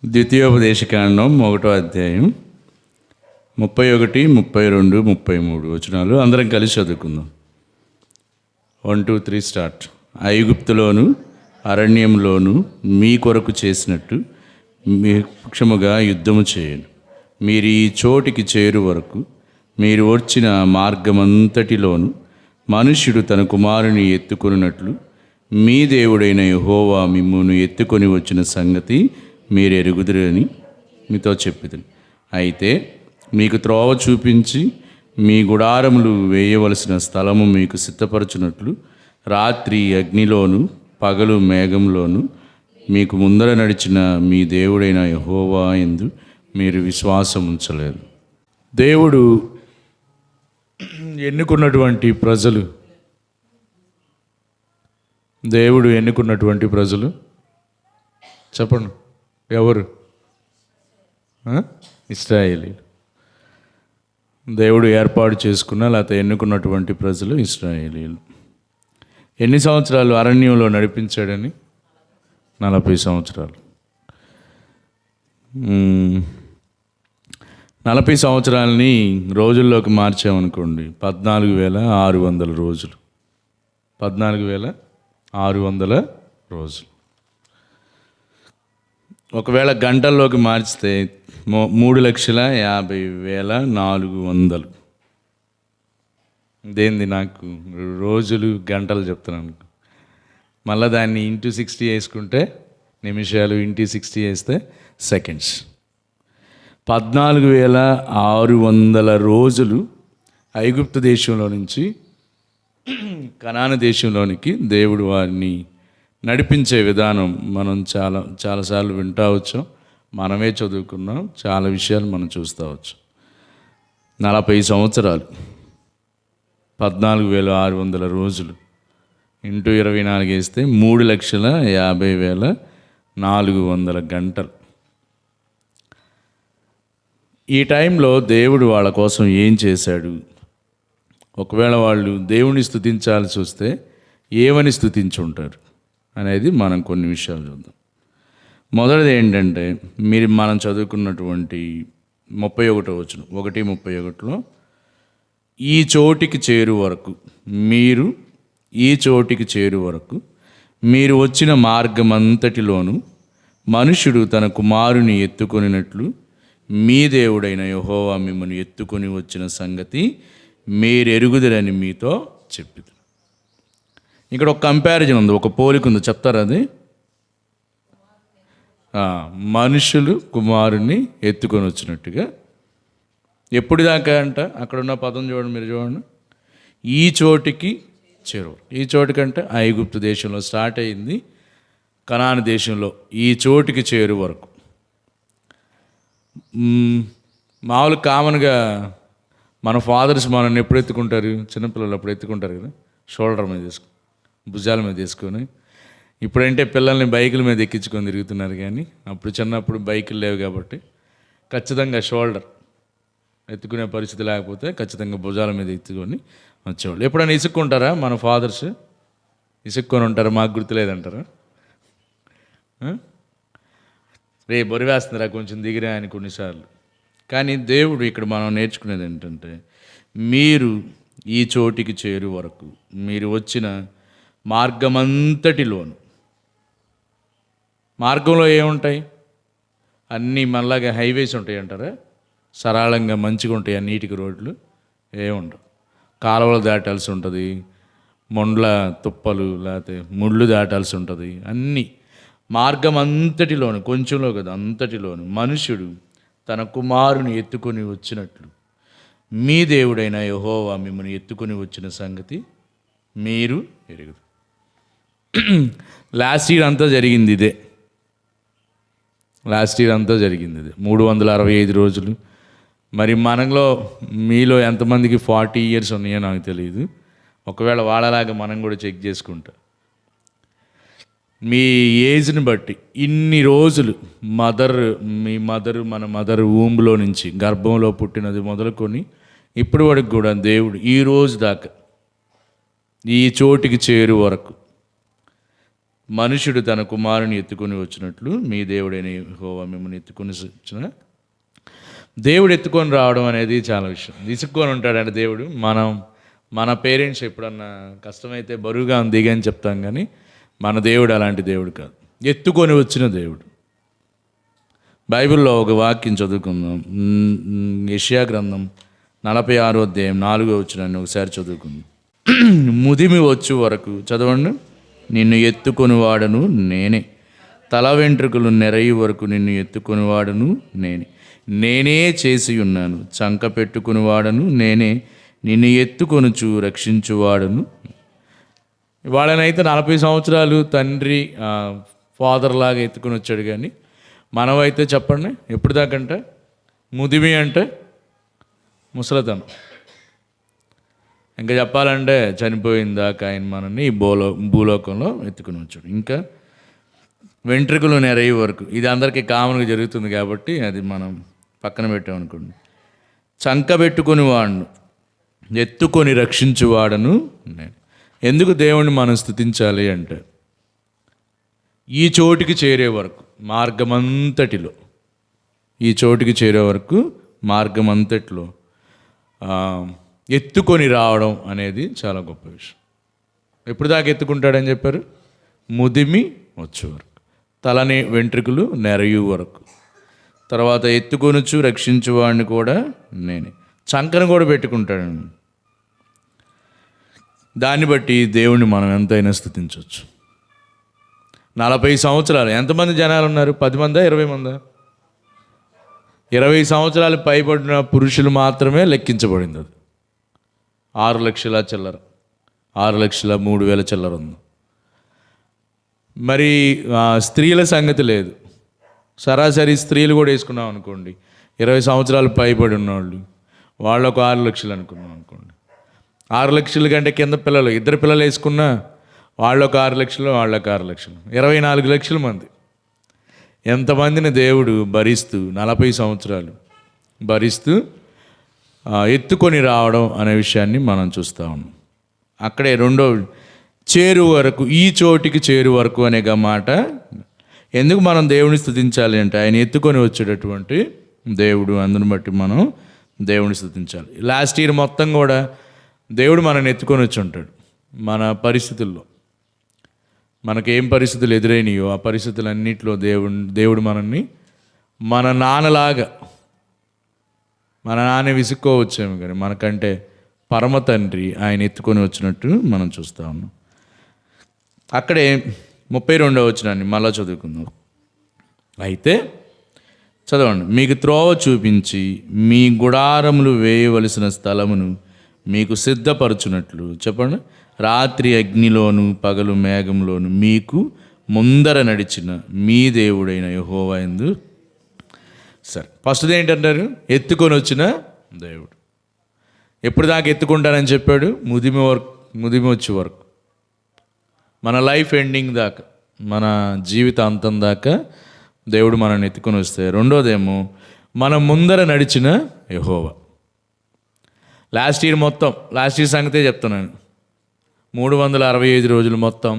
ద్వితీయోపదేశకాండం 1వ అధ్యాయం 31, 32, 33 వచనాలు అందరం కలిసి చదువుకుందాం. 1, 2, 3 స్టార్ట్. ఐగుప్తులోను అరణ్యంలోను మీ కొరకు చేసినట్టు మీ పక్షముగా యుద్ధము చేయను. మీరు ఈ చోటికి చేరు వరకు మీరు వచ్చిన మార్గమంతటిలోను మనుష్యుడు తన కుమారుని ఎత్తుకొనున్నట్లు మీ దేవుడైన యెహోవా మిమ్మును ఎత్తుకొని వచ్చిన సంగతి మీరు ఎరుగుదురు అని మీతో చెప్పిదును. అయితే మీకు త్రోవ చూపించి మీ గుడారములు వేయవలసిన స్థలము మీకు సిద్ధపరచునట్లు రాత్రి అగ్నిలోను పగలు మేఘంలోను మీకు ముందర నడిచిన మీ దేవుడైన యెహోవా యందు మీరు విశ్వాసం ఉంచలేరు. దేవుడు ఎన్నుకున్నటువంటి ప్రజలు చెప్పండి, ఎవరు? ఇశ్రాయేలీయులు. దేవుడు ఏర్పాటు చేసుకున్న లేకపోతే ఎన్నుకున్నటువంటి ప్రజలు ఇశ్రాయేలీయులు. ఎన్ని సంవత్సరాలు అరణ్యంలో నడిపించాడని? 40 సంవత్సరాలు. 40 సంవత్సరాలని రోజుల్లోకి మార్చామనుకోండి, 14,600 రోజులు. 14,600 రోజులు. ఒకవేళ గంటల్లోకి మార్చితే 3,50,400. ఇదేంది నాకు రోజులు గంటలు చెప్తున్నాను. మళ్ళీ దాన్ని ఇంటూ 60 వేసుకుంటే నిమిషాలు, ఇంటూ 60 వేస్తే సెకండ్స్. 14,600 రోజులు ఐగుప్తు దేశంలో నుంచి కనాను దేశంలోనికి దేవుడు వారిని నడిపించే విధానం మనం చాలాసార్లు వింటా వచ్చాం, మనమే చదువుకున్నాం, చాలా విషయాలు మనం చూస్తూ వచ్చాం. 40 సంవత్సరాలు, 14,600 రోజులు ఇంటూ 24 వేస్తే 3,50,400 గంటలు. ఈ టైంలో దేవుడు వాళ్ళ కోసం ఏం చేశాడు? ఒకవేళ వాళ్ళు దేవుని స్తుతించాల్సి వస్తే ఏమని స్తుతించుంటారు అనేది మనం కొన్ని విషయాలు చూద్దాం. మొదటిది ఏంటంటే, మనం చదువుకున్నటువంటి 31వ వచనం, 1:31లో ఈ చోటికి చేరు వరకు మీరు వచ్చిన మార్గమంతటిలోను మనుష్యుడు తన కుమారుని ఎత్తుకొనినట్లు మీ దేవుడైన యెహోవా మిమ్మల్ని ఎత్తుకొని వచ్చిన సంగతి మీరెరుగుదురని మీతో చెప్పింది. ఇక్కడ ఒక కంపారిజన్ ఉంది, ఒక పోలిక ఉంది, చెప్తారా అది? మనుషులు కుమారుని ఎత్తుకొని వచ్చినట్టుగా. ఎప్పుడు దాకా అంట? అక్కడ ఉన్న పదం చూడండి, మీరు చూడండి. ఈ చోటికి చేరు. ఈ చోటికంటే ఐగుప్తు దేశంలో స్టార్ట్ అయింది, కనాను దేశంలో ఈ చోటికి చేరు వరకు. మామూలు కామన్గా మన ఫాదర్స్ మనల్ని ఎప్పుడు ఎత్తుకుంటారు? చిన్నపిల్లలు అప్పుడు ఎత్తుకుంటారు కదా, షోల్డర్ మీద తీసుకుని, భుజాల మీద తీసుకొని. ఇప్పుడంటే పిల్లల్ని బైకుల మీద ఎక్కించుకొని తిరుగుతున్నారు, కానీ అప్పుడు చిన్నప్పుడు బైకులు లేవు కాబట్టి ఖచ్చితంగా షోల్డర్ ఎత్తుకునే పరిస్థితి లేకపోతే ఖచ్చితంగా భుజాల మీద ఎత్తుకొని వచ్చేవాళ్ళు. ఎప్పుడైనా ఇసుక్కుంటారా? మన ఫాదర్స్ ఇసుక్కొని ఉంటారా? మాకు గుర్తులేదంటారా? రే బొరివేస్తుందిరా, కొంచెం దిగిరా అని కొన్నిసార్లు. కానీ దేవుడు ఇక్కడ మనం నేర్చుకునేది ఏంటంటే, మీరు ఈ చోటికి చేరు వరకు మీరు వచ్చిన మార్గమంతటిలోను. మార్గంలో ఏముంటాయి? అన్నీ మనలాగా హైవేస్ ఉంటాయి అంటారా? సరళంగా మంచిగా ఉంటాయి నీటికి రోడ్లు? ఏముండవు. కాలువలు దాటాల్సి ఉంటుంది, మొండ్ల తుప్పలు లేకపోతే ముళ్ళు దాటాల్సి ఉంటుంది. అన్నీ మార్గం అంతటిలోను, కొంచెంలో కదా, అంతటిలోను మనుష్యుడు తన కుమారుని ఎత్తుకొని వచ్చినట్లు మీ దేవుడైన యెహోవా మిమ్మల్ని ఎత్తుకొని వచ్చిన సంగతి మీరు ఎరుగుదు. లాస్ట్ ఇయర్ అంతా జరిగింది ఇదే. 365 రోజులు. మరి మీలో ఎంతమందికి 40 ఇయర్స్ ఉన్నాయో నాకు తెలియదు. ఒకవేళ వాళ్ళలాగా మనం కూడా చెక్ చేసుకుంటా. మీ ఏజ్ని బట్టి ఇన్ని రోజులు మన మదర్ ఊంలో నుంచి, గర్భంలో పుట్టినది మొదలుకొని ఇప్పటి వరకు కూడా దేవుడు ఈ రోజు దాకా ఈ చోటికి చేరు వరకు మనుషుడు తన కుమారుని ఎత్తుకొని వచ్చినట్లు మీ దేవుడైన యెహోవా మిమ్మల్ని ఎత్తుకొని వచ్చిన. దేవుడు ఎత్తుకొని రావడం అనేది చాలా విషయం. విసుక్కొని ఉంటాడంటే దేవుడు. మన పేరెంట్స్ ఎప్పుడన్నా కష్టమైతే బరువుగా ఉంది అని చెప్తాం, కానీ మన దేవుడు అలాంటి దేవుడు కాదు. ఎత్తుకొని వచ్చిన దేవుడు. బైబిల్లో ఒక వాక్యం చదువుకుందాం. యెషయా గ్రంథం 46వ అధ్యాయం 4వ వచనాన్ని ఒకసారి చదువుకుందాం. ముదిమి వచ్చు వరకు చదవండి. నిన్ను ఎత్తుకొని వాడను నేనే, తల వెంట్రుకలు నెరయి వరకు నిన్ను ఎత్తుకొని వాడను నేనే చేసి ఉన్నాను. చంక పెట్టుకుని వాడను నేనే, నిన్ను ఎత్తుకొనుచు రక్షించువాడను. వాళ్ళనైతే 40 సంవత్సరాలు తండ్రి ఫాదర్ లాగా ఎత్తుకొని వచ్చాడు, కానీ మనమైతే చెప్పండి ఎప్పుడు దాకంటే ముదిమి అంటే ముసలతనం. ఇంకా చెప్పాలంటే చనిపోయిన దాకా ఆయన మనల్ని ఈ భూలోకంలో ఎత్తుకుని వచ్చాడు. ఇంకా వెంట్రుకలు నెరయి వరకు, ఇది అందరికీ కామన్గా జరుగుతుంది కాబట్టి అది మనం పక్కన పెట్టామనుకోండి. చంక పెట్టుకుని వాడును, ఎత్తుకొని రక్షించువాడను నేను. ఎందుకు దేవుణ్ణి మనం స్తుతించాలి అంటే, ఈ చోటికి చేరే వరకు మార్గమంతటిలో, ఈ చోటికి చేరే వరకు మార్గమంతటిలో ఎత్తుకొని రావడం అనేది చాలా గొప్ప విషయం. ఎప్పుడు దాకా ఎత్తుకుంటాడని చెప్పారు? ముదిమి వచ్చే వరకు, తలని వెంట్రుకలు నెరయు వరకు. తర్వాత ఎత్తుకొనుచు రక్షించువాడిని కూడా నేనే. చంకను కూడా పెట్టుకుంటాడు. దాన్ని బట్టి దేవుణ్ణి మనం ఎంతైనా స్తుతించవచ్చు. 40 సంవత్సరాలు ఎంతమంది జనాలు ఉన్నారు? 10 మందా 20 మందా? 20 సంవత్సరాలు పైబడిన పురుషులు మాత్రమే లెక్కించబడింది. అది 6 లక్షల చిల్లర, 6,03,000 చిల్లర ఉంది. మరి స్త్రీల సంగతి లేదు. సరాసరి స్త్రీలు కూడా వేసుకున్నాం అనుకోండి, 20 సంవత్సరాలు పైబడి ఉన్నవాళ్ళు, వాళ్ళు ఒక 6 లక్షలు అనుకున్నాం అనుకోండి. 6 లక్షల కంటే కింద పిల్లలు, 2 పిల్లలు వేసుకున్నా వాళ్ళు ఒక 6 లక్షలు, వాళ్ళు ఒక 6 లక్షలు, 24 లక్షల మంది. ఎంతమందిని దేవుడు భరిస్తూ 40 సంవత్సరాలు భరిస్తూ ఎత్తుకొని రావడం అనే విషయాన్ని మనం చూస్తూ ఉన్నాం. అక్కడే రెండో చేరు వరకు, ఈ చోటికి చేరు వరకు అనే మాట. ఎందుకు మనం దేవుని స్తుతించాలి అంటే, ఆయన ఎత్తుకొని వచ్చేటటువంటి దేవుడు. అందుని బట్టి మనం దేవుని స్తుతించాలి. లాస్ట్ ఇయర్ మొత్తం కూడా దేవుడు మనల్ని ఎత్తుకొని వచ్చి ఉంటాడు. మన పరిస్థితుల్లో మనకేం పరిస్థితులు ఎదురైనాయో ఆ పరిస్థితులన్నింటిలో దేవుడు మనల్ని మన నాన్నలాగా, మన నాన్న విసుక్కోవచ్చేమో కానీ మనకంటే పరమ తండ్రి ఆయన ఎత్తుకొని వచ్చినట్టు మనం చూస్తూ ఉన్నాం. అక్కడే 32వ వచనాన్ని మళ్ళా చదువుకుందాం. అయితే చదవండి. మీకు త్రోవ చూపించి మీ గుడారములు వేయవలసిన స్థలమును మీకు సిద్ధపరచునట్లు చెప్పండి. రాత్రి అగ్నిలోను పగలు మేఘంలోను మీకు ముందర నడిచిన మీ దేవుడైన యెహోవా యందు. సరే, ఫస్ట్ది ఏంటంటారు? ఎత్తుకొని వచ్చిన దేవుడు. ఎప్పుడు దాకా ఎత్తుకుంటానని చెప్పాడు? ముదిమి వచ్చే వరకు, మన లైఫ్ ఎండింగ్ దాకా, మన జీవిత అంతం దాకా దేవుడు మనల్ని ఎత్తుకొని వస్తే. రెండోదేమో మన ముందర నడిచిన యెహోవా. లాస్ట్ ఇయర్ సంగతే చెప్తున్నాను. 365 రోజులు మొత్తం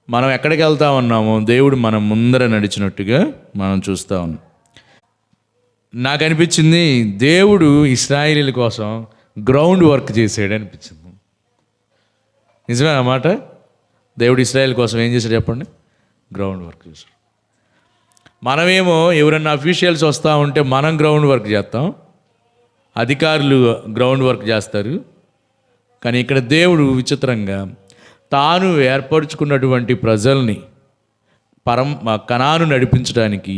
మనం ఎక్కడికి వెళ్తా ఉన్నామో దేవుడు మన ముందర నడిచినట్టుగా మనం చూస్తూ ఉన్నాం. నాకు అనిపించింది, దేవుడు ఇశ్రాయేలీల కోసం గ్రౌండ్ వర్క్ చేసాడు అనిపించింది. నిజమే అన్నమాట. దేవుడు ఇశ్రాయేల్ కోసం ఏం చేశాడు చెప్పండి? గ్రౌండ్ వర్క్ చేశాడు. మనమేమో ఎవరన్నా అఫీషియల్స్ వస్తూ ఉంటే మనం గ్రౌండ్ వర్క్ చేస్తాం, అధికారులు గ్రౌండ్ వర్క్ చేస్తారు. కానీ ఇక్కడ దేవుడు విచిత్రంగా తాను ఏర్పరచుకున్నటువంటి ప్రజల్ని కనాను నడిపించడానికి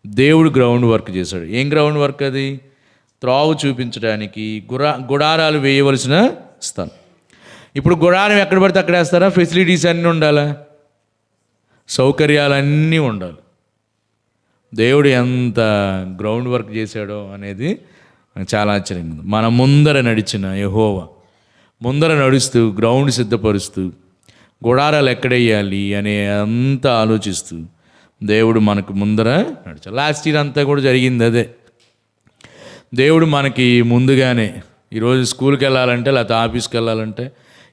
దేవుడు గ్రౌండ్ వర్క్ చేశాడు. ఏం గ్రౌండ్ వర్క్ అది? త్రోవ చూపించడానికి, గుడారాలు వేయవలసిన స్థలం. ఇప్పుడు గుడారం ఎక్కడ పడితే అక్కడ వేస్తారా? ఫెసిలిటీస్ అన్నీ ఉండాలా, సౌకర్యాలన్నీ ఉండాలి. దేవుడు ఎంత గ్రౌండ్ వర్క్ చేశాడో అనేది చాలా ఆశ్చర్యంగా ఉంది. మన ముందర నడిచిన యెహోవా, ముందర నడుస్తూ గ్రౌండ్ సిద్ధపరుస్తూ గుడారాలు ఎక్కడేయాలి అనే అంతా ఆలోచిస్తూ దేవుడు మనకు ముందర నడిచాడు. లాస్ట్ ఇయర్ అంతా కూడా జరిగింది అదే. దేవుడు మనకి ముందుగానే ఈరోజు స్కూల్కి వెళ్ళాలంటే, లేకపోతే ఆఫీస్కి వెళ్ళాలంటే,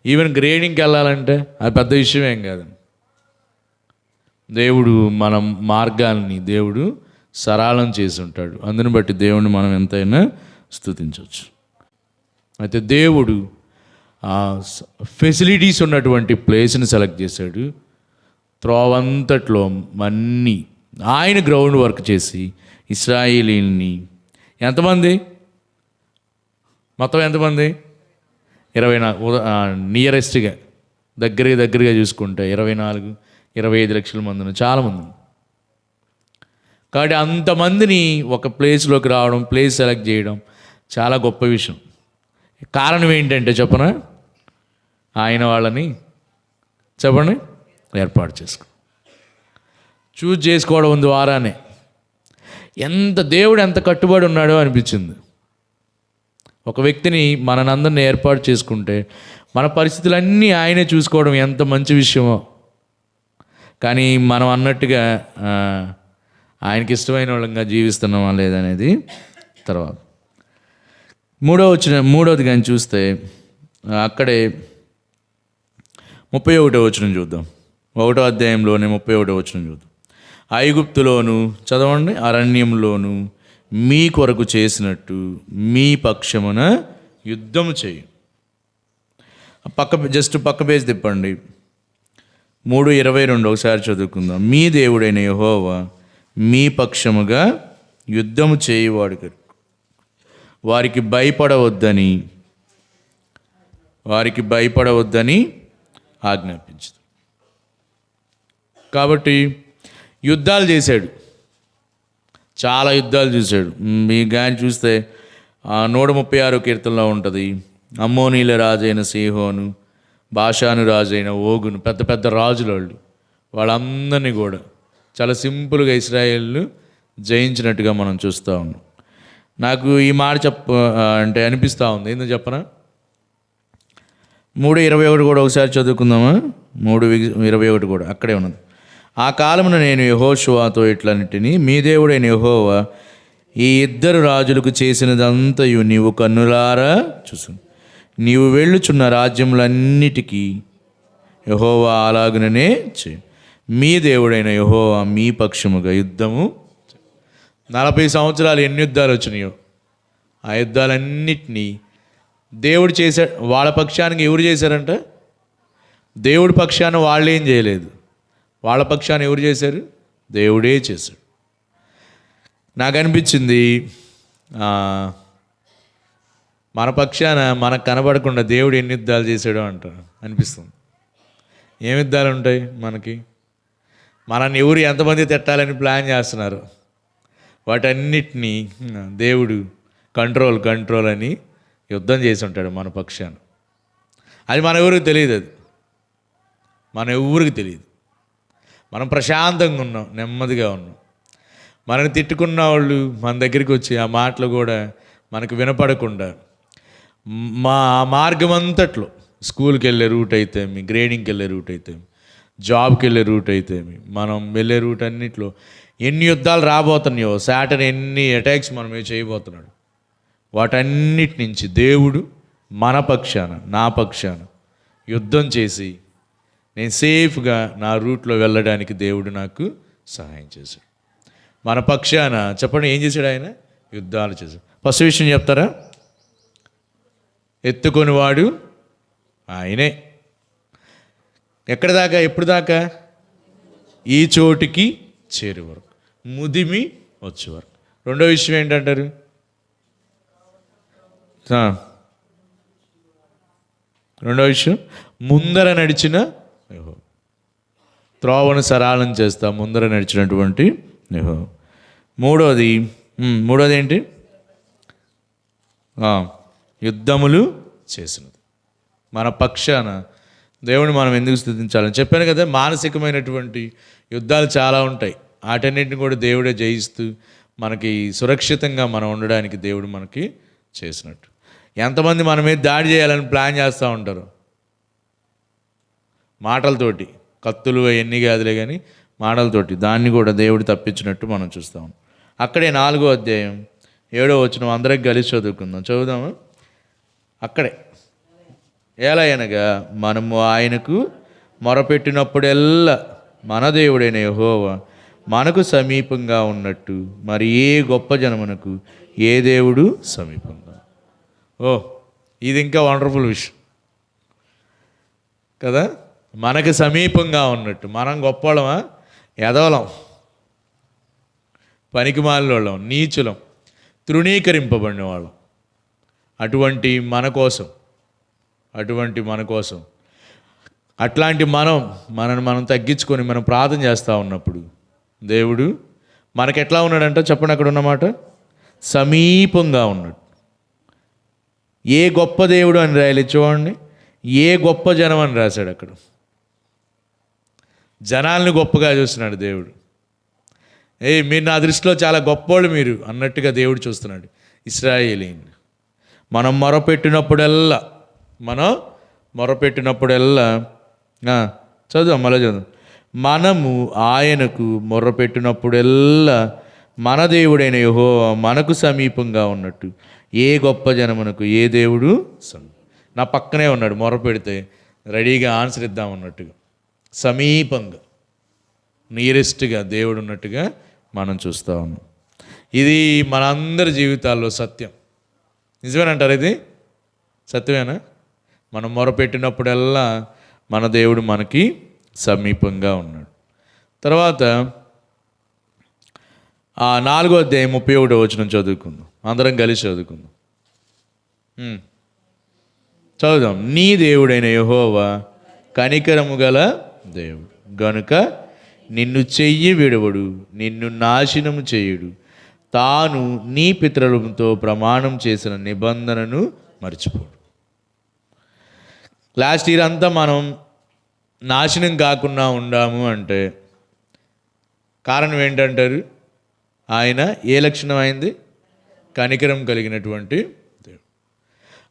ఈవెన్ గ్రేడింగ్కి వెళ్ళాలంటే అది పెద్ద విషయం ఏం కాదు. దేవుడు మన మార్గాల్ని దేవుడు సరళం చేసి ఉంటాడు. అందుని బట్టి దేవుడిని మనం ఎంతైనా స్తుతించవచ్చు. అయితే దేవుడు ఫెసిలిటీస్ ఉన్నటువంటి ప్లేస్ని సెలెక్ట్ చేశాడు. త్రోవంతట్లో అన్నీ ఆయన గ్రౌండ్ వర్క్ చేసి ఇశ్రాయేలీల్ని ఎంతమంది, మొత్తం ఎంతమంది, 24, నియరెస్ట్గా దగ్గరగా చూసుకుంటే 24-25 లక్షల మందిని, చాలామంది. కాబట్టి అంతమందిని ఒక ప్లేస్లోకి రావడం, ప్లేస్ సెలెక్ట్ చేయడం చాలా గొప్ప విషయం. కారణం ఏంటంటే చెప్పనా, ఆయన వాళ్ళని చెప్పండి ఏర్పాటు చూజ్ చేసుకోవడం ద్వారానే దేవుడు ఎంత కట్టుబడి ఉన్నాడో అనిపించింది. ఒక వ్యక్తిని మనందరిని ఏర్పాటు చేసుకుంటే మన పరిస్థితులన్నీ ఆయనే చూసుకోవడం ఎంత మంచి విషయమో. కానీ మనం అన్నట్టుగా ఆయనకి ఇష్టమైన వాళ్ళంగా జీవిస్తున్నామా లేదనేది తర్వాత. మూడవది కానీ చూస్తే అక్కడే 31వ వచనం చూద్దాం. 1వ అధ్యాయంలోనే 31వ వచనం చూద్దాం. ఐగుప్తులోను చదవండి, అరణ్యంలోను మీ కొరకు చేసినట్టు మీ పక్షమున యుద్ధము చేయి. పక్క పేజ్ తిప్పండి. 3:22 ఒకసారి చదువుకుందాం. మీ దేవుడైన యెహోవా మీ పక్షముగా యుద్ధము చేయువాడు, వారికి భయపడవద్దని ఆజ్ఞాపించదు. కాబట్టి యుద్ధాలు చేశాడు, చాలా యుద్ధాలు చూశాడు. మీ గాని చూస్తే 136 కీర్తనలో ఉంటుంది, అమ్మోనీల రాజైన సీహోను, బాషాను రాజైన ఓగును, పెద్ద పెద్ద రాజులు వాళ్ళందరినీ కూడా చాలా సింపుల్గా ఇశ్రాయేలు జయించినట్టుగా మనం చూస్తూ ఉన్నాం. నాకు ఈ మాట అంటే అనిపిస్తూ ఉంది. ఎందుకు చెప్పనా, 3:21 కూడా ఒకసారి చదువుకుందామా. 3:21 కూడా అక్కడే ఉన్నది. ఆ కాలమున నేను యెహోషువతో ఇట్లన్నిటినీ, మీ దేవుడైన యెహోవా ఈ 2 రాజులకు చేసినదంతయు నీవు కన్నులారా చూసు, నీవు వెళ్ళుచున్న రాజ్యములన్నిటికీ యెహోవా అలాగుననే చే, మీ దేవుడైన యెహోవా మీ పక్షముగా యుద్ధము. 40 సంవత్సరాలు ఎన్ని యుద్ధాలు వచ్చినాయో ఆ యుద్ధాలన్నిటినీ దేవుడు చేశాడు. వాళ్ళ పక్షానికి ఎవరు చేశారంట? దేవుడి పక్షాన వాళ్ళు ఏం చేయలేదు, వాళ్ళ పక్షాన్ని ఎవరు చేశారు? దేవుడే చేశాడు. నాకు అనిపించింది మన పక్షాన మనకు కనబడకుండా దేవుడు ఎన్ని యుద్ధాలు చేశాడో అనిపిస్తుంది. ఏం యుద్ధాలు ఉంటాయి మనకి? మనల్ని ఎవరు ఎంతమంది తిట్టాలని ప్లాన్ చేస్తున్నారు, వాటన్నిటినీ దేవుడు కంట్రోల్ అని యుద్ధం చేసి ఉంటాడు మన పక్షాన. అది మన ఎవరికి తెలియదు, మన ఎవరికి తెలియదు. మనం ప్రశాంతంగా ఉన్నాం, నెమ్మదిగా ఉన్నాం. మనని తిట్టుకున్న వాళ్ళు మన దగ్గరికి వచ్చి ఆ మాటలు కూడా మనకు వినపడకుండా మార్గం అంతట్లో, స్కూల్కి వెళ్ళే రూట్ అయితే, గ్రేడింగ్కి వెళ్ళే రూట్ అయితే, జాబ్కి వెళ్ళే రూట్ అయితే, మనం వెళ్ళే రూట్ అన్నిట్లో ఎన్ని యుద్ధాలు రాబోతున్నాయో, సాటర్న్ ఎన్ని అటాక్స్ మనమే చేయబోతున్నాడు, వాటన్నిటి నుంచి దేవుడు మన పక్షాన, నా పక్షాన యుద్ధం చేసి నేను సేఫ్గా నా రూట్లో వెళ్ళడానికి దేవుడు నాకు సహాయం చేశాడు. మన పక్షాన చెప్పండి ఏం చేశాడు? ఆయన యుద్ధాలు చేశాడు. ఫస్ట్ విషయం చెప్తారా? ఎత్తుకొని వాడు ఆయనే. ఎక్కడి దాకా, ఎప్పుడు దాకా? ఈ చోటికి చేరే వరకు, ముదిమి వచ్చే వరకు. రెండో విషయం ఏంటంటారు? రెండో విషయం ముందర నడిచిన యెహోవా, త్రోవను సరళం చేస్తా ముందర నడిచినటువంటి యెహోవా. మూడోది ఏంటి? యుద్ధములు చేసినది. మన పక్షాన దేవుని మనం ఎందుకు స్తుతించాలని చెప్పాను కదా. మానసికమైనటువంటి యుద్ధాలు చాలా ఉంటాయి, వాటన్నిటిని కూడా దేవుడే జయిస్తూ మనకి సురక్షితంగా మనం ఉండడానికి దేవుడు మనకి చేసినట్టు. ఎంతమంది మన మీద దాడి చేయాలని ప్లాన్ చేస్తూ ఉంటారు మాటలతోటి, కత్తులు అవన్నీ కాదులే కానీ మాటలతోటి, దాన్ని కూడా దేవుడు తప్పించినట్టు మనం చూస్తాం. అక్కడే 4వ అధ్యాయం 7వ వచనం అందరికి కలిసి చదువుదాము. అక్కడే ఎలా అనగా మనము ఆయనకు మొరపెట్టినప్పుడెల్లా మన దేవుడైన యెహోవా మనకు సమీపంగా ఉన్నట్టు మరి ఏ గొప్ప జనమునకు ఏ దేవుడు సమీపంగా. ఓ, ఇది ఇంకా వండర్ఫుల్ విషయం కదా. మనకు సమీపంగా ఉన్నట్టు. మనం గొప్పవాళ్ళమా? ఎదవలం, పనికిమాలినోళ్ళం, నీచులం, తృణీకరింపబడిన వాళ్ళం. అటువంటి మన కోసం అట్లాంటి మనల్ని మనం తగ్గించుకొని మనం ప్రార్థన చేస్తూ ఉన్నప్పుడు దేవుడు మనకెట్లా ఉన్నాడంట చెప్పండి. అక్కడ ఉన్నమాట సమీపంగా ఉన్నాడు. ఏ గొప్ప దేవుడు అని రాయాలి చూడండి. ఏ గొప్ప జనం అని రాశాడు అక్కడ. జనాల్ని గొప్పగా చూస్తున్నాడు దేవుడు. మీరు నా దృష్టిలో చాలా గొప్పోళ్ళు మీరు అన్నట్టుగా దేవుడు చూస్తున్నాడు ఇశ్రాయేలీని. మనం మొరపెట్టినప్పుడల్లా చదువు మళ్ళీ చదువు. మనము ఆయనకు మొర్రపెట్టినప్పుడల్లా మన దేవుడైన యెహోవా మనకు సమీపంగా ఉన్నట్టు ఏ గొప్ప జనమునకు ఏ దేవుడు నా పక్కనే ఉన్నాడు. మొరపెడితే రెడీగా ఆన్సర్ ఇద్దామన్నట్టుగా సమీపంగా నియరెస్ట్గా దేవుడు ఉన్నట్టుగా మనం చూస్తూ ఉన్నాం. ఇది మనందరి జీవితాల్లో సత్యం. నిజమేనంటారు? ఇది సత్యమేనా? మనం మొరపెట్టినప్పుడల్లా మన దేవుడు మనకి సమీపంగా ఉన్నాడు. తర్వాత 4వ అధ్యాయం 31వ వచనం చదువుకుందాం. అందరం కలిసి చదువుకుందాం. చదువుదాం. నీ దేవుడైన యెహోవా కనికరము గల దేవుడు గనుక నిన్ను చెయ్యి విడవడు, నిన్ను నాశనము చేయుడు. తాను నీ పితరులతో ప్రమాణం చేసిన నిబంధనను మర్చిపోడు. లాస్ట్ ఇయర్ అంతా మనం నాశనం కాకుండా ఉండాము అంటే కారణం ఏంటంటారు? ఆయన ఏ లక్షణం అయింది? కనికరం కలిగినటువంటి దేవుడు.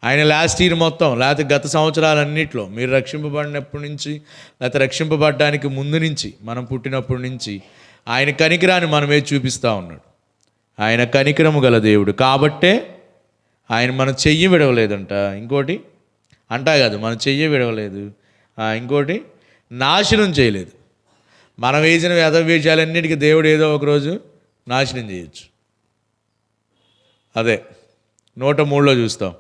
ఆయన లాస్ట్ ఇయర్ మొత్తం లేకపోతే గత సంవత్సరాలన్నింటిలో మీరు రక్షింపబడినప్పటి నుంచి లేకపోతే రక్షింపబడడానికి ముందు నుంచి మనం పుట్టినప్పటి నుంచి ఆయన కనికరాన్ని మనమే చూపిస్తూ ఉన్నాడు. ఆయన కనికరము గల దేవుడు కాబట్టే ఆయన మన చెయ్యి విడవలేదంట. ఇంకోటి అంటా కాదు, మన చెయ్యి విడవలేదు. ఇంకోటి నాశనం చేయలేదు. మనం వేసిన వ్యధవేషాలన్నిటికీ దేవుడు ఏదో ఒకరోజు నాశనం చేయొచ్చు. అదే 103లో చూస్తాం.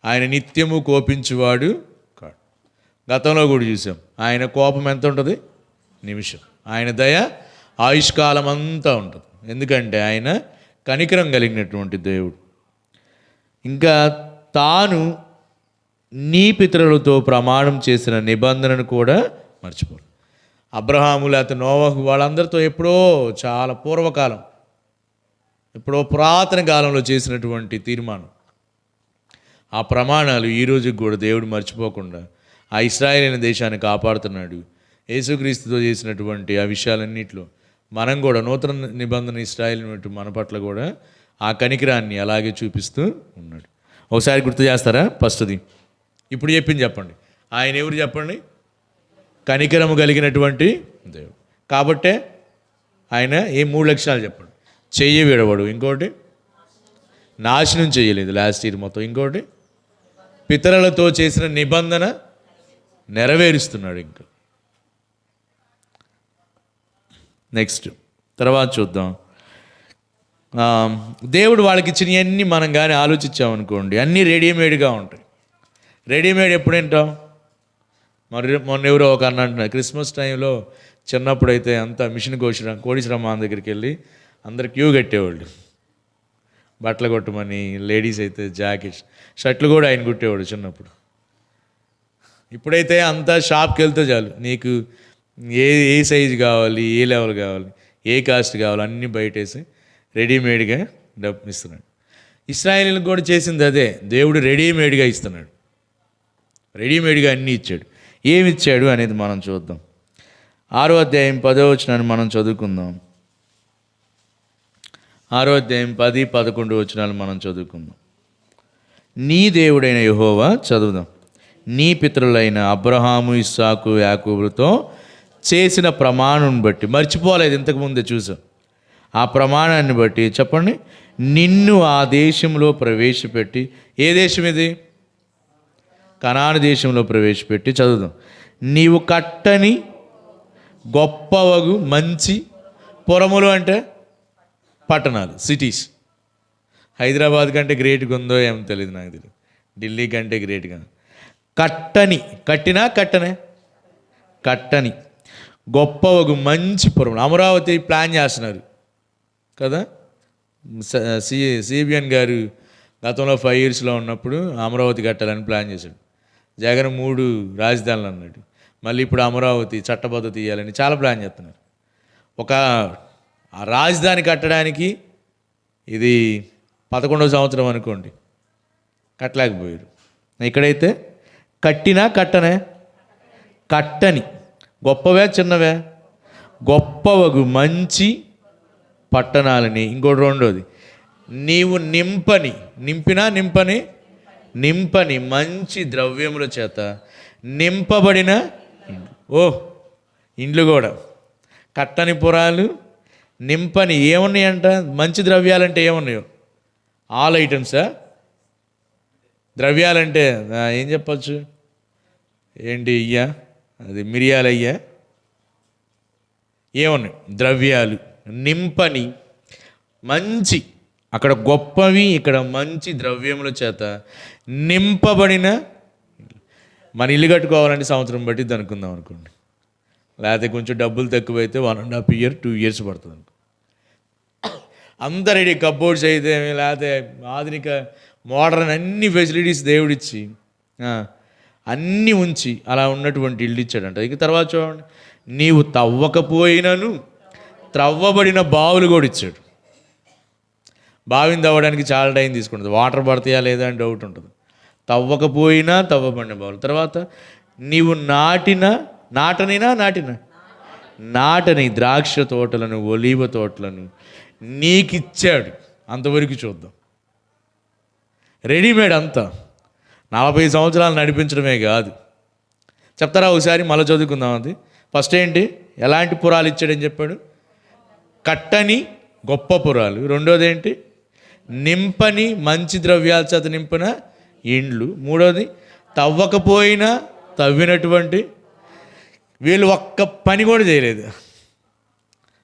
ఆయన నిత్యము కోపించువాడు కాడు. గతంలో కూడా చూసాం ఆయన కోపం ఎంత ఉంటుంది? నిమిషం. ఆయన దయ ఆయుష్కాలం అంతా ఉంటుంది. ఎందుకంటే ఆయన కనికరం కలిగినటువంటి దేవుడు. ఇంకా తాను నీ పితరులతో ప్రమాణం చేసిన నిబంధనను కూడా మర్చిపోరు. అబ్రహాము లేకపోతే నోవహు వాళ్ళందరితో ఎప్పుడో చాలా పూర్వకాలం, ఎప్పుడో పురాతన కాలంలో చేసినటువంటి తీర్మానం, ఆ ప్రమాణాలు ఈరోజుకి కూడా దేవుడు మర్చిపోకుండా ఆ ఇశ్రాయేలు దేశాన్ని కాపాడుతున్నాడు. యేసుక్రీస్తుతో చేసినటువంటి ఆ విషయాలన్నింటిలో మనం కూడా నూతన నిబంధన ఇశ్రాయేలు మన పట్ల కూడా ఆ కనికరాన్ని అలాగే చూపిస్తూ ఉన్నాడు. ఒకసారి గుర్తు చేస్తారా? ఫస్ట్ది ఇప్పుడు చెప్పింది చెప్పండి. ఆయన ఎవరు చెప్పండి? కనికరము కలిగినటువంటి దేవుడు. కాబట్టే ఆయన ఏ 3 లక్షణాలు చెప్పండి. చెయ్యి విడవడు, ఇంకోటి నాశనం చేయలేదు లాస్ట్ ఇయర్ మొత్తం, ఇంకోటి పితరులతో చేసిన నిబంధన నెరవేరుస్తున్నాడు. ఇంకా నెక్స్ట్ తర్వాత చూద్దాం. దేవుడు వాళ్ళకి ఇచ్చినవన్నీ మనం కానీ ఆలోచించామనుకోండి అన్నీ రెడీమేడ్గా ఉంటాయి. రెడీమేడ్ ఎప్పుడు వింటాం? మొన్న ఎవరో ఒక అన్న అంటున్నారు, క్రిస్మస్ టైంలో చిన్నప్పుడైతే అంతా మిషన్ కోడిశ్రమ దగ్గరికి వెళ్ళి అందరు క్యూ కట్టేవాళ్ళు బట్టలు కొట్టమని. లేడీస్ అయితే జాకెట్స్, షర్ట్లు కూడా ఆయన కుట్టేవాడు చిన్నప్పుడు. ఇప్పుడైతే అంతా షాప్కి వెళ్తే చాలు, నీకు ఏ సైజు కావాలి, ఏ లెవెల్ కావాలి, ఏ కాస్ట్ కావాలి అన్నీ బయటేసి రెడీమేడ్గా డబ్బు ఇస్తున్నాడు. ఇశ్రాయేలీలకు కూడా చేసింది అదే. దేవుడు రెడీమేడ్గా ఇస్తున్నాడు. రెడీమేడ్గా అన్నీ ఇచ్చాడు. ఏమి ఇచ్చాడు అనేది మనం చూద్దాం. 6వ అధ్యాయం 10వ వచనాన్ని మనం చదువుకుందాం. 6వ అధ్యాయం 10, 11 వచనాలు మనం చదువుకుందాం. నీ దేవుడైన యెహోవా, చదువుదాం, నీ పితరులైన అబ్రహాము, ఇస్సాకు, యాకోబులతో చేసిన ప్రమాణం బట్టి, మర్చిపోలేదు, ఇంతకుముందే చూసాం. ఆ ప్రమాణాన్ని బట్టి చెప్పండి, నిన్ను ఆ దేశంలో ప్రవేశపెట్టి, ఏ దేశం ఇది? కనాను దేశంలో ప్రవేశపెట్టి, చదువుదాం, నీవు కట్టని గొప్పవగు మంచి పురములు అంటే పట్టణాలు, సిటీస్. హైదరాబాద్ కంటే గ్రేట్గా ఉందో ఏమో తెలియదు, నాకు తెలియదు. ఢిల్లీ కంటే గ్రేట్గా. కట్టని, కట్టినా కట్టనే, కట్టని గొప్పవగు మంచి పురములు. అమరావతి ప్లాన్ చేస్తున్నారు కదా. సిబిఎన్ గారు గతంలో 5 yearsలో ఉన్నప్పుడు అమరావతి కట్టాలని ప్లాన్ చేశాడు. జగన్ 3 రాజధానులు అన్నాడు. మళ్ళీ ఇప్పుడు అమరావతి చట్టబద్ధ తీయాలని చాలా ప్లాన్ చేస్తున్నారు. ఒక రాజధాని కట్టడానికి ఇది 11వ సంవత్సరం అనుకోండి, కట్టలేకపోయారు. ఇక్కడైతే కట్టినా కట్టనే, కట్టని గొప్పవే చిన్నవే గొప్పవగు మంచి పట్టణాలని. ఇంకోటి రెండోది, నీవు నింపని మంచి ద్రవ్యముల చేత నింపబడిన ఇండ్లు కూడా. కట్టని పురాలు, నింపని ఏమున్నాయంట? మంచి ద్రవ్యాలంటే ఏమున్నాయో? ఆల్ ఐటమ్సా? ద్రవ్యాలంటే ఏం చెప్పచ్చు? ఏంటి ఇయ్యా, అది మిరియాలు అయ్యా, ఏమున్నాయి? ద్రవ్యాలు. నింపని మంచి, అక్కడ గొప్పవి, ఇక్కడ మంచి ద్రవ్యముల చేత నింపబడిన. మన ఇల్లు కట్టుకోవాలంటే సంవత్సరం పట్టిద్ది అనుకుందాం అనుకోండి. లేకపోతే కొంచెం డబ్బులు తక్కువైతే 1.5 year 2 years పడుతుంది అనుకో. అంత రెడీ, కబోర్డ్స్ అయితే, లేకపోతే ఆధునిక మోడర్న్ అన్ని ఫెసిలిటీస్ దేవుడిచ్చి అన్నీ ఉంచి అలా ఉన్నటువంటి ఇల్లు ఇచ్చాడంట. ఇక తర్వాత చూడండి, నీవు తవ్వకపోయినను త్రవ్వబడిన బావులు కూడా ఇచ్చాడు. బావిని తవ్వడానికి చాలా టైం తీసుకుంటుంది, వాటర్ పడతాయా లేదా అని డౌట్ ఉంటుంది. తవ్వకపోయినా తవ్వబడిన బావులు. తర్వాత నీవు నాటని ద్రాక్ష తోటలను, ఒలీవ తోటలను నీకిచ్చాడు. అంతవరకు చూద్దాం. రెడీమేడ్ అంతా. 40 సంవత్సరాలు నడిపించడమే కాదు. చెప్తారా ఒకసారి? మళ్ళీ చదువుకుందాం. అది ఫస్ట్ ఏంటి? ఎలాంటి పురాలు ఇచ్చాడని చెప్పాడు? కట్టని గొప్ప పురాలు. రెండోది ఏంటి? నింపని మంచి ద్రవ్యాల చేత నింపిన ఇండ్లు. మూడోది తవ్వకపోయినా తవ్వినటువంటి. వీళ్ళు ఒక్క పని కూడా చేయలేదు,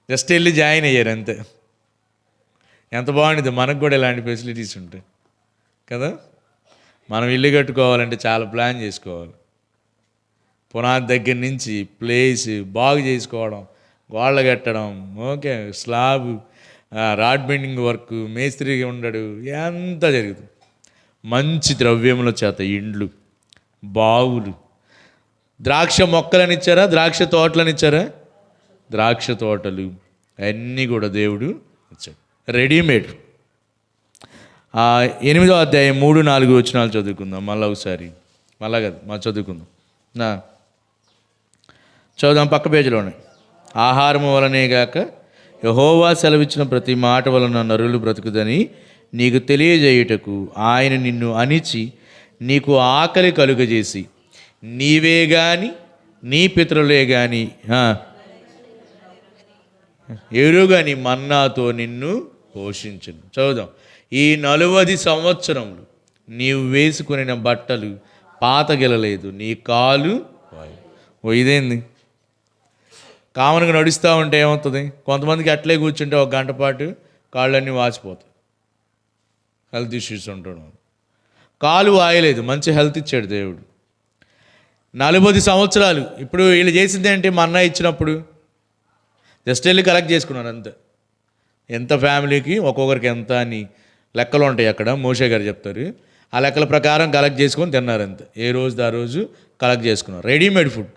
జస్ట్ వెళ్ళి జాయిన్ అయ్యారు అంతే. ఎంత బాగుంటుంది. మనకు కూడా ఇలాంటి ఫెసిలిటీస్ ఉంటాయి కదా. మనం ఇల్లు కట్టుకోవాలంటే చాలా ప్లాన్ చేసుకోవాలి. పునాది దగ్గర నుంచి ప్లేస్ బాగు చేసుకోవడం, గోళ్ళ కట్టడం, okay, slab, rod bending work, మేస్త్రికి ఉండడు, ఎంత జరుగుతుంది. మంచి ద్రవ్యముల చేత ఇండ్లు, బావులు. ద్రాక్ష మొక్కలను ఇచ్చారా? ద్రాక్ష తోటలను ఇచ్చారా? ద్రాక్ష తోటలు అన్నీ కూడా దేవుడు ఇచ్చాడు. రెడీమేడ్. 8వ అధ్యాయం 3-4 వచనాలు చదువుకుందాం మళ్ళీ ఒకసారి. మళ్ళా కదా చదువుకుందాం. చదువుదాం, పక్క పేజీలోనే. ఆహారము వలనే గాక యెహోవా సెలవిచ్చిన ప్రతి మాట వలన నరులు బ్రతుకుదని నీకు తెలియజేయుటకు ఆయన నిన్ను అణిచి నీకు ఆకలి కలుగజేసి నీవే గాని నీ పితరులే గాని ఎరుగని మన్నాతో నిన్ను పోషించును. చదువుదాం. ఈ 40 సంవత్సరములు నీవు వేసుకుని బట్టలు పాతగెలలేదు, నీ కాలు ఇదేంది? కామన్గా నడుస్తూ ఉంటే ఏమవుతుంది? కొంతమందికి అట్లే కూర్చుంటే 1 గంట పాటు కాళ్ళన్నీ వాచిపోతాయి, హెల్త్ ఇష్యూస్ ఉంటాడు. కాలు వాయలేదు, మంచి హెల్త్ ఇచ్చాడు దేవుడు. 40 సంవత్సరాలు. ఇప్పుడు వీళ్ళు చేసింది ఏంటి? మన్నా ఇచ్చినప్పుడు జస్ట్ వెళ్ళి కలెక్ట్ చేసుకున్నారు అంతే. ఎంత ఫ్యామిలీకి ఒక్కొక్కరికి ఎంత అని లెక్కలు ఉంటాయి అక్కడ, మోషే గారు చెప్తారు. ఆ లెక్కల ప్రకారం కలెక్ట్ చేసుకొని తిన్నారు అంతే. ఏ రోజు ఆ రోజు కలెక్ట్ చేసుకున్నారు. Readymade food.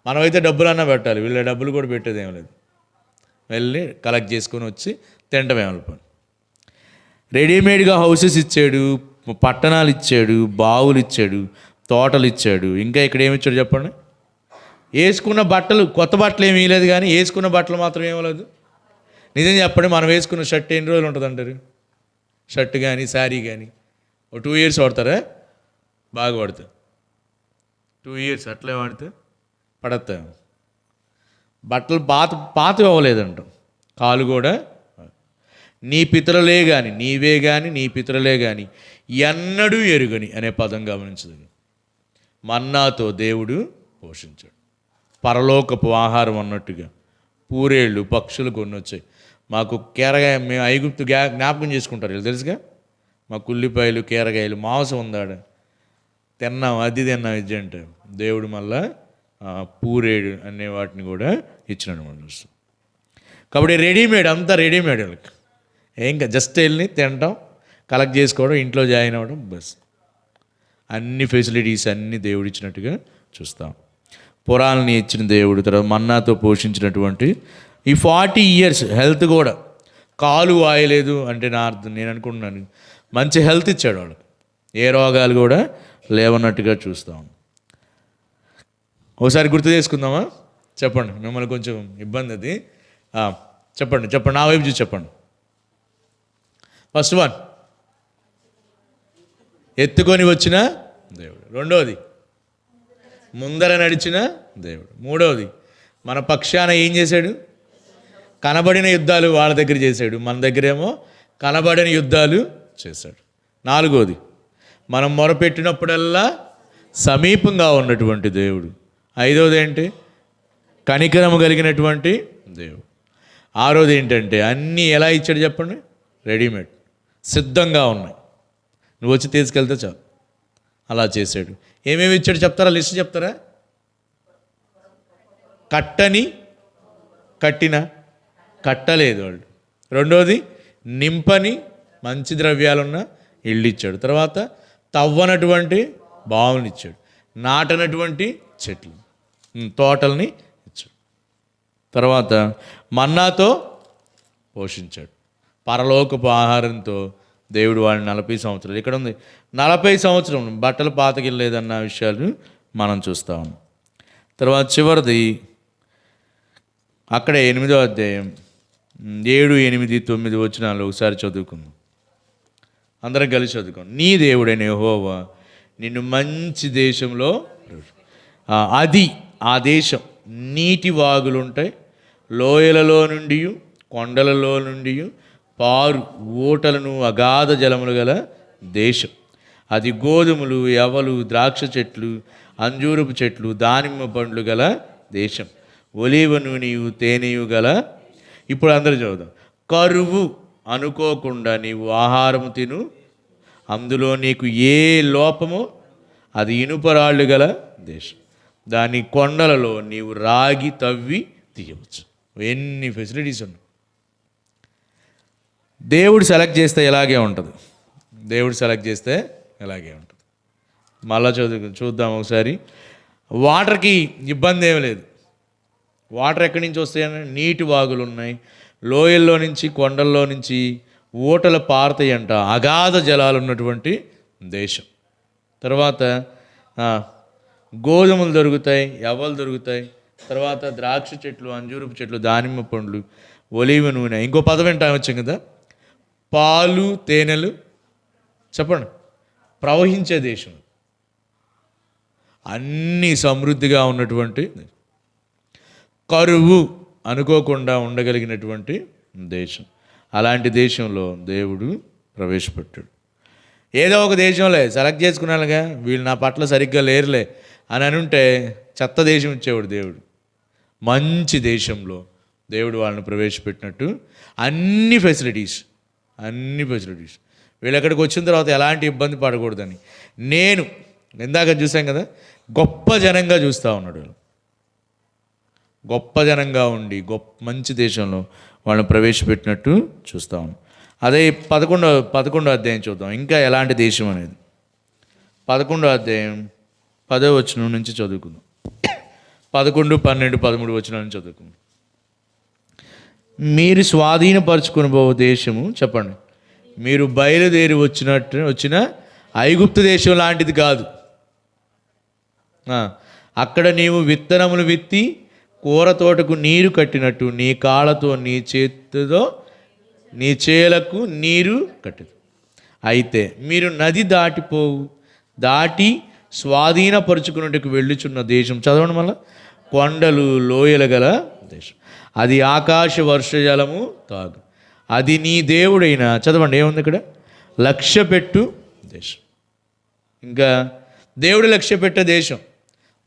మనమైతే డబ్బులన్నా పెట్టాలి, వీళ్ళ డబ్బులు కూడా పెట్టేది ఏం లేదు, వెళ్ళి కలెక్ట్ చేసుకొని వచ్చి తింటమే అనుకోండి. రెడీమేడ్గా హౌసెస్ ఇచ్చాడు, పట్టణాలు ఇచ్చాడు, బావులు ఇచ్చాడు, తోటలు ఇచ్చాడు. ఇంకా ఇక్కడ ఏమి ఇచ్చాడు చెప్పండి? వేసుకున్న బట్టలు, కొత్త బట్టలు ఏమీ లేదు, కానీ వేసుకున్న బట్టలు మాత్రం ఏమలేదు. నిజం చెప్పండి, మనం వేసుకున్న షర్ట్ ఎన్ని రోజులు ఉంటుంది అంటారు? షర్ట్ కానీ శారీ కానీ 2 years వాడతారా? బాగా వాడతారు. 2 years అట్లే వాడితే పడతా. బట్టలు పాత ఇవ్వలేదంట. కాలు కూడా నీ పితరులే కానీ, నీవే కానీ నీ పితరులే కానీ ఎన్నడూ ఎరుగని అనే పదం గమనించదు. మన్నాతో దేవుడు పోషించాడు. పరలోకపు ఆహారం అన్నట్టుగా పూరేళ్ళు పక్షులు కొన్ని వచ్చాయి. మాకు కీరగాయ, మేము ఐగుప్తు జ్ఞాపకం చేసుకుంటారు వీళ్ళు తెలుసుగా. మాకు ఉల్లిపాయలు కీరగాయలు మాంసం ఉందాడ తిన్నాం, అది తిన్నాం ఇది అంటే దేవుడు మళ్ళా పూరేడు అనే వాటిని కూడా ఇచ్చినాడు మనం చూస్తాం. కాబట్టి రెడీమేడ్, అంతా రెడీమేడ్ వాళ్ళకి. ఏం జస్ట్ వెళ్ళి తినటం, కలెక్ట్ చేసుకోవడం, ఇంట్లో జాయిన్ అవ్వడం, బస్. అన్ని ఫెసిలిటీస్ అన్నీ దేవుడు ఇచ్చినట్టుగా చూస్తాం. పురాలని ఇచ్చిన దేవుడు, తర్వాత మన్నాతో పోషించినటువంటి ఈ 40 years హెల్త్ కూడా, కాలు వాయలేదు అంటే నా అర్థం, నేను అనుకుంటున్నాను మంచి హెల్త్ ఇచ్చాడు వాళ్ళకి, ఏ రోగాలు కూడా లేవన్నట్టుగా చూస్తాం. ఒకసారి గుర్తు చేసుకుందామా? చెప్పండి, మిమ్మల్ని కొంచెం ఇబ్బంది అది. చెప్పండి చెప్పండి, నా వైపు చూసి చెప్పండి. ఫస్ట్ వన్, ఎత్తుకొని వచ్చిన దేవుడు. రెండవది, ముందర నడిచిన దేవుడు. మూడవది, మన పక్షాన ఏం చేశాడు? కనబడిన యుద్ధాలు వాళ్ళ దగ్గర చేశాడు, మన దగ్గరేమో కనబడిన యుద్ధాలు చేశాడు. నాలుగవది, మనం మొరపెట్టినప్పుడల్లా సమీపంగా ఉన్నటువంటి దేవుడు. ఐదవది ఏంటి? కనికరము కలిగినటువంటి దేవుడు. ఆరోది ఏంటంటే అన్నీ ఎలా ఇచ్చాడు చెప్పండి? రెడీమేడ్, సిద్ధంగా ఉన్నాయి, నువ్వు వచ్చి తీసుకెళ్తే చాలు, అలా చేశాడు. ఏమేమి ఇచ్చాడు చెప్తారా? లిస్ట్ చెప్తారా? కట్టని కట్టిన కట్టలేదు వాళ్ళు. రెండోది, నింపని మంచి ద్రవ్యాలున్న ఇళ్ళు ఇచ్చాడు. తర్వాత తవ్వనటువంటి బావుని ఇచ్చాడు, నాటనటువంటి చెట్లు తోటల్ని ఇచ్చాడు. తర్వాత మన్నాతో పోషించాడు, పరలోకపు ఆహారంతో దేవుడు వాళ్ళని 40 సంవత్సరాలు. ఇక్కడ ఉంది 40 సంవత్సరం బట్టలు పాతకిలేదన్న విషయాలు మనం చూస్తూ ఉన్నాం. తర్వాత చివరిది అక్కడే 8వ అధ్యాయం 7, 8, 9 వచనాలు ఒకసారి చదువుకుందాం. అందరం కలిసి చదువుకోండి. నీ దేవుడైన యెహోవా నిన్ను మంచి దేశంలో, అది ఆ దేశం నీటి వాగులుంటాయి, లోయలలో నుండి కొండలలో నుండి పారు ఊటలను అగాధ జలములు గల దేశం. అది గోధుమలు, యవలు, ద్రాక్ష చెట్లు, అంజూరపు చెట్లు, దానిమ్మ పండ్లు గల దేశం. ఒలీవ నూనెయు తేనెయు గల. ఇప్పుడు అందరూ చదువుదాం. కరువు అనుకోకుండా నీవు ఆహారము తిను, అందులో నీకు ఏ లోపము, అది ఇనుపరాళ్ళు గల దేశం. దాని కొండలలో నీవు రాగి తవ్వి తీయవచ్చు. ఎన్ని ఫెసిలిటీస్ ఉన్నాయి. దేవుడు సెలెక్ట్ చేస్తే ఎలాగే ఉంటుంది, దేవుడు సెలెక్ట్ చేస్తే ఎలాగే ఉంటుంది. మళ్ళా చూద్దాం ఒకసారి. వాటర్కి ఇబ్బంది ఏమి లేదు. వాటర్ ఎక్కడి నుంచి వస్తాయని? నీటి వాగులు ఉన్నాయి, లోయల్లో నుంచి కొండల్లో నుంచి ఊటలు పారుతాయంట, అగాధ జలాలు ఉన్నటువంటి దేశం. తర్వాత గోధుమలు దొరుకుతాయి, యవ్వలు దొరుకుతాయి, తర్వాత ద్రాక్ష చెట్లు, అంజూరపు చెట్లు, దానిమ్మ పండ్లు, ఒలీవ నూనె. ఇంకో పదం ఏంటో వచ్చాం కదా, పాలు తేనెలు, చెప్పండి, ప్రవహించే దేశం. అన్నీ సమృద్ధిగా ఉన్నటువంటి, కరువు అనుకోకుండా ఉండగలిగినటువంటి దేశం. అలాంటి దేశంలో దేవుడు ప్రవేశపెట్టాడు. ఏదో ఒక దేశంలో సెలెక్ట్ చేసుకున్నానుగా, వీళ్ళు నా పట్ల సరిగ్గా లేరులే అని అనుంటే చెత్త దేశం ఇచ్చేవాడు దేవుడు. మంచి దేశంలో దేవుడు వాళ్ళని ప్రవేశపెట్టినట్టు అన్ని ఫెసిలిటీస్ వీళ్ళు ఎక్కడికి వచ్చిన తర్వాత ఎలాంటి ఇబ్బంది పడకూడదని. నేను ఇందాక చూసాం కదా, గొప్ప జనంగా చూస్తూ ఉన్నాడు. గొప్ప జనంగా ఉండి మంచి దేశంలో వాళ్ళని ప్రవేశపెట్టినట్టు చూస్తూ ఉన్నాం. అదే 11వ అధ్యాయం చూద్దాం, ఇంకా ఎలాంటి దేశం అనేది. 11వ అధ్యాయం 10వ వచనం నుంచి చదువుకుందాం. 11, 12, 13 వచనాల నుంచి చదువుకుందాం. మీరు స్వాధీనపరచుకుని పోయే దేశము, చెప్పండి, మీరు బయలుదేరి వచ్చిన ఐగుప్తు దేశం లాంటిది కాదు. అక్కడ నీవు విత్తనములు విత్తి కూర తోటకు నీరు కట్టినట్టు నీ కాళ్ళతో నీ చేతితో నీ చేలకు నీరు కట్టదు. అయితే మీరు నది దాటి స్వాధీనపరుచుకున్నట్టుకు వెళ్ళుచున్న దేశం, చదవండి మళ్ళా, కొండలు లోయలు గల దేశం. అది ఆకాశ వర్షజలము తాగు. అది నీ దేవుడైన, చదవండి ఏముంది ఇక్కడ, లక్ష్యపెట్టు దేశం. ఇంకా దేవుడు లక్ష్యపెట్టే దేశం,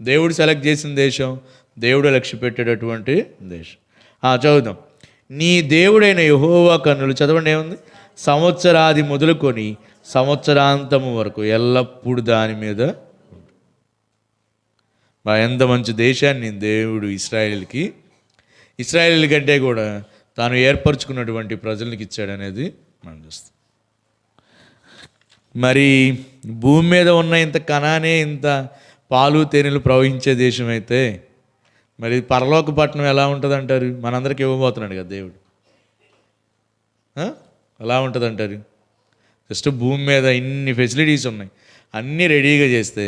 దేవుడు సెలెక్ట్ చేసిన దేశం, దేవుడు లక్ష్య పెట్టేటటువంటి దేశం. చదువుదాం. నీ దేవుడైన యెహోవా కన్నులు, చదవండి ఏముంది, సంవత్సరాది మొదలుకొని సంవత్సరాంతము వరకు ఎల్లప్పుడూ దాని మీద. ఎంత మంచి దేశాన్ని దేవుడు ఇశ్రాయేలు కంటే కూడా తాను ఏర్పరచుకున్నటువంటి ప్రజలకు ఇచ్చాడనేది మనం చూస్తాం. మరి భూమి మీద ఉన్న ఇంత కనానే ఇంత పాలు తేనెలు ప్రవహించే దేశం అయితే మరి పరలోక పట్టణం ఎలా ఉంటుంది అంటారు? మనందరికీ ఇవ్వబోతున్నాడు కదా దేవుడు. ఎలా ఉంటుంది అంటారు? జస్ట్ భూమి మీద ఇన్ని ఫెసిలిటీస్ ఉన్నాయి, అన్నీ రెడీగా చేస్తే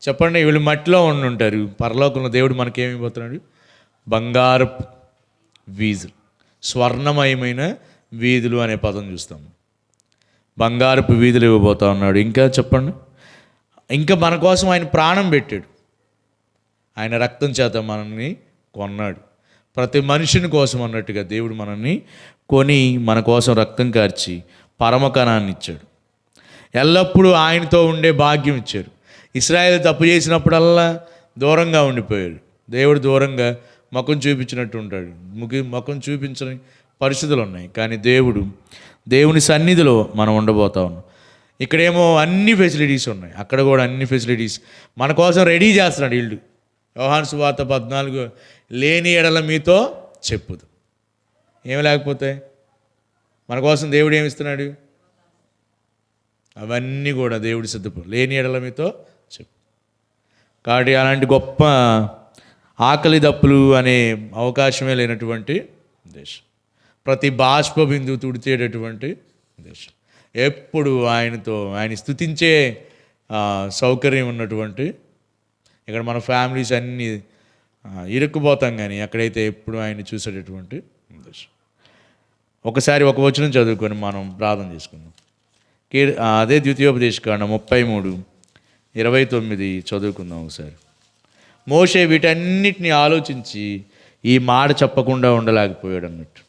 చెప్పండి, వీళ్ళు మట్టిలో ఉంటారు. పరలోకంలో దేవుడు మనకేమి ఇవ్వబోతున్నాడు? బంగారపు వీధులు, స్వర్ణమయమైన వీధులు అనే పదం చూస్తాము. బంగారపు వీధులు ఇవ్వబోతా ఉన్నాడు. ఇంకా చెప్పండి, ఇంకా మన కోసం ఆయన ప్రాణం పెట్టాడు, ఆయన రక్తం చేత మనల్ని కొన్నాడు. ప్రతి మనుషుని కోసం అన్నట్టుగా దేవుడు మనల్ని కొని మన కోసం రక్తం కార్చి పరమకణాన్ని ఇచ్చాడు. ఎల్లప్పుడూ ఆయనతో ఉండే భాగ్యం ఇచ్చాడు. ఇశ్రాయేలు తప్పు చేసినప్పుడల్లా దూరంగా ఉండిపోయాడు. దేవుడు దూరంగా ముఖం చూపించినట్టు ఉంటాడు, ముఖం చూపించని పరిస్థితులు ఉన్నాయి. కానీ దేవుని సన్నిధిలో మనం ఉండబోతా ఉన్నాం. ఇక్కడేమో అన్ని ఫెసిలిటీస్ ఉన్నాయి, అక్కడ కూడా అన్ని ఫెసిలిటీస్ మన కోసం రెడీ చేస్తున్నాడు. ఇల్లు యోహాను సువార్త 14, లేని ఎడల మీతో చెప్పుదు. ఏమి లేకపోతే మన కోసం దేవుడు ఏమి ఇస్తున్నాడు? అవన్నీ కూడా దేవుడు లేని ఎడల మీతో చెప్పు. కాబట్టి అలాంటి గొప్ప ఆకలి దప్పులు అనే అవకాశమే లేనటువంటి దేశం, ప్రతి బాష్ప బిందువు తుడిచేటటువంటి దేశం, ఎప్పుడు ఆయన స్తుతించే సౌకర్యం ఉన్నటువంటి. ఇక్కడ మన ఫ్యామిలీస్ అన్నీ ఇరుక్కుపోతాం, కానీ అక్కడైతే ఎప్పుడు ఆయన చూసేటటువంటి దేశం. ఒకసారి ఒక వచనం చదువుకొని మనం ప్రార్థన చేసుకుందాం. అదే ద్వితీయోపదేశకాండం 33:29 చదువుకుందాం ఒకసారి. మోషే వీటన్నిటిని ఆలోచించి ఈ మాట చెప్పకుండా ఉండలేకపోయాడు అన్నట్టు.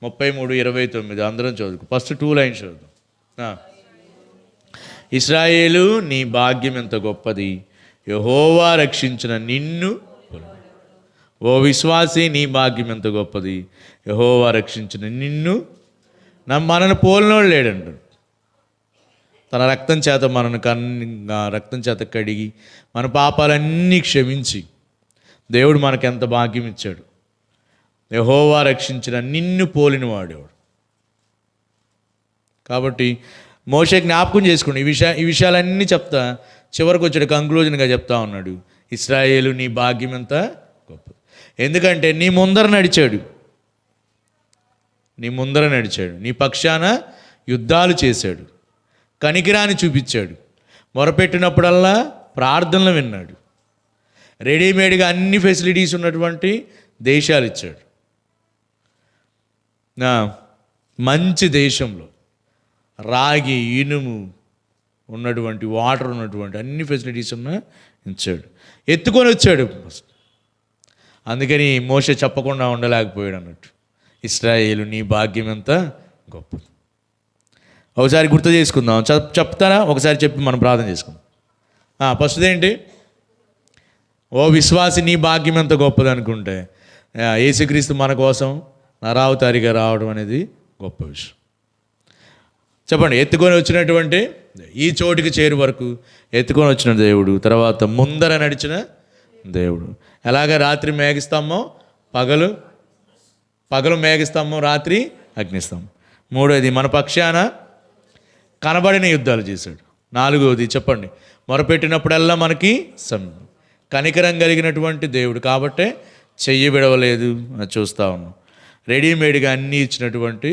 33:29 అందరం చదువుకు. ఫస్ట్ 2 లైన్స్ చదువుదాం. ఇశ్రాయేలు నీ భాగ్యం ఎంత గొప్పది, యెహోవా రక్షించిన నిన్ను. ఓ విశ్వాసి, నీ భాగ్యం ఎంత గొప్పది, యెహోవా రక్షించిన నిన్ను. మనను పోలినోడు లేడంటాడు. తన రక్తం చేత రక్తం చేత కడిగి మన పాపాలన్నీ క్షమించి దేవుడు మనకెంత భాగ్యం ఇచ్చాడు. యెహోవా రక్షించిన నిన్ను పోలిన వాడేవాడు. కాబట్టి మోషే జ్ఞాపకం చేసుకోండి. ఈ విషయాలన్నీ చెప్తా చివరికి వచ్చాడు, కంక్లూజన్గా చెప్తా ఉన్నాడు. ఇశ్రాయేలు నీ భాగ్యం ఎంత గొప్పది, ఎందుకంటే నీ ముందర నడిచాడు, నీ పక్షాన యుద్ధాలు చేశాడు, కనికిరాన్ని చూపించాడు, మొరపెట్టినప్పుడల్లా ప్రార్థనలు విన్నాడు, రెడీమేడ్గా అన్ని ఫెసిలిటీస్ ఉన్నటువంటి దేశాలు ఇచ్చాడు. మంచి దేశంలో రాగి ఇనుము ఉన్నటువంటి, వాటర్ ఉన్నటువంటి అన్ని ఫెసిలిటీస్ ఇచ్చాడు, ఎత్తుకొని వచ్చాడు. అందుకని మోషే చెప్పకుండా ఉండలేకపోయాడు అన్నట్టు. ఇశ్రాయేలు నీ భాగ్యం ఎంత గొప్పది. ఒకసారి గుర్తు చేసుకుందాం. చెప్తారా? ఒకసారి చెప్పి మనం ప్రార్థన చేసుకుందాం. ఫస్ట్ ఏంటి? ఓ విశ్వాసి, నీ భాగ్యం ఎంత గొప్పది అనుకుంటే యేసుక్రీస్తు మన కోసం నరావతారిగా రావడం అనేది గొప్ప విషయం. చెప్పండి. ఎత్తుకొని వచ్చినటువంటి ఈ చోటికి చేరు వరకు ఎత్తుకొని వచ్చిన దేవుడు, తర్వాత ముందర నడిచిన దేవుడు. ఎలాగ రాత్రి మేఘస్తంభం, పగలు మేఘస్తంభం, రాత్రి అగ్నిస్తంభం. మూడోది మన పక్షాన కనబడిన యుద్ధాలు చేశాడు. నాలుగోది చెప్పండి, మొరపెట్టినప్పుడల్లా మనకి కనికరం కలిగినటువంటి దేవుడు. కాబట్టే చెయ్యి విడవలేదు అని చూస్తూ ఉన్నాం. రెడీమేడ్గా అన్నీ ఇచ్చినటువంటి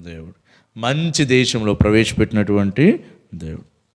దేవుడు, మంచి దేశంలో ప్రవేశపెట్టినటువంటి దేవుడు.